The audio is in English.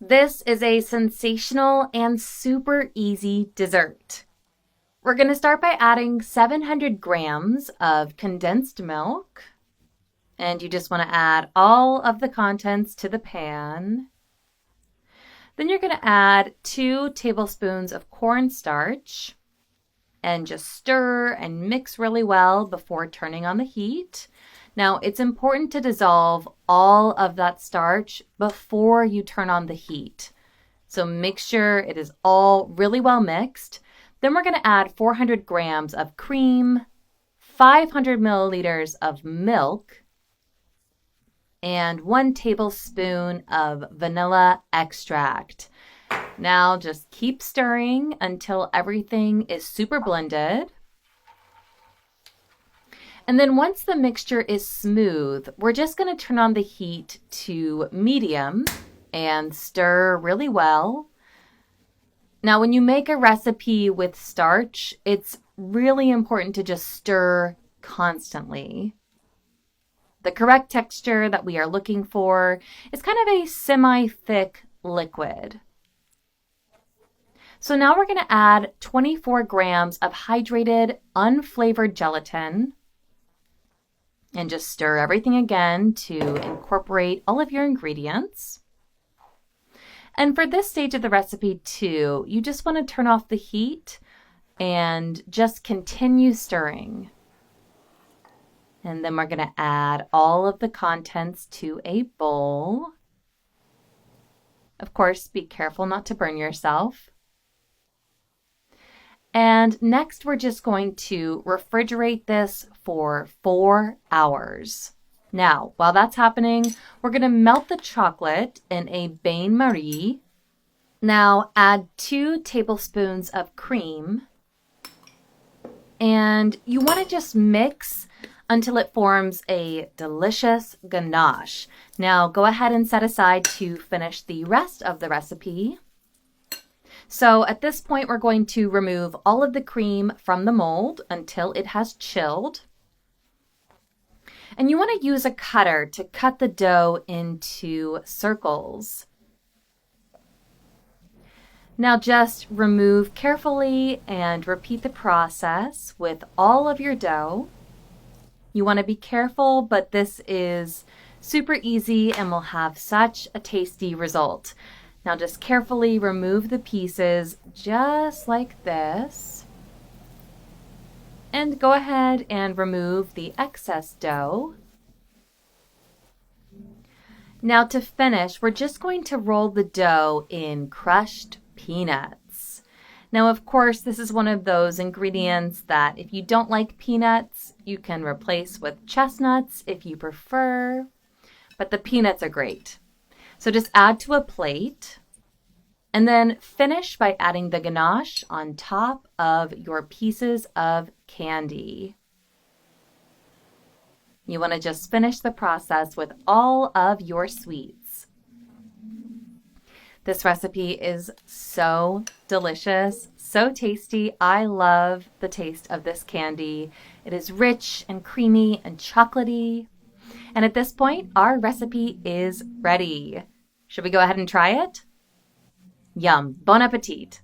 This is a sensational and super easy dessert. We're going to start by adding 700 grams of condensed milk. And you just want to add all of the contents to the pan. Then you're going to add 2 tablespoons of cornstarch and just stir and mix really well before turning on the heat. Now, it's important to dissolve all of that starch before you turn on the heat. So make sure it is all really well mixed. Then we're going to add 400 grams of cream, 500 milliliters of milk, and 1 tablespoon of vanilla extract. Now just keep stirring until everything is super blended. And then once the mixture is smooth, we're just going to turn on the heat to medium and stir really well. Now, when you make a recipe with starch, it's really important to just stir constantly. The correct texture that we are looking for is kind of a semi-thick liquid. So now we're going to add 24 grams of hydrated, unflavored gelatin and just stir everything again to incorporate all of your ingredients. And for this stage of the recipe too, you just want to turn off the heat and just continue stirring. And then we're going to add all of the contents to a bowl. Of course, be careful not to burn yourself. And next, we're just going to refrigerate this for 4 hours. Now, while that's happening, we're going to melt the chocolate in a bain-marie. Now, add 2 tablespoons of cream. And you want to just mix until it forms a delicious ganache. Now, go ahead and set aside to finish the rest of the recipe. So at this point, we're going to remove all of the cream from the mold until it has chilled. And you want to use a cutter to cut the dough into circles. Now just remove carefully and repeat the process with all of your dough. You want to be careful, but this is super easy and will have such a tasty result. Now just carefully remove the pieces just like this. And go ahead and remove the excess dough. Now to finish, we're just going to roll the dough in crushed peanuts. Now, of course, this is one of those ingredients that if you don't like peanuts, you can replace with chestnuts if you prefer, but the peanuts are great. So just add to a plate and then finish by adding the ganache on top of your pieces of candy. You want to just finish the process with all of your sweets. This recipe is so delicious, so tasty. I love the taste of this candy. It is rich and creamy and chocolatey. And at this point, our recipe is ready. Should we go ahead and try it? Yum. Bon appetit.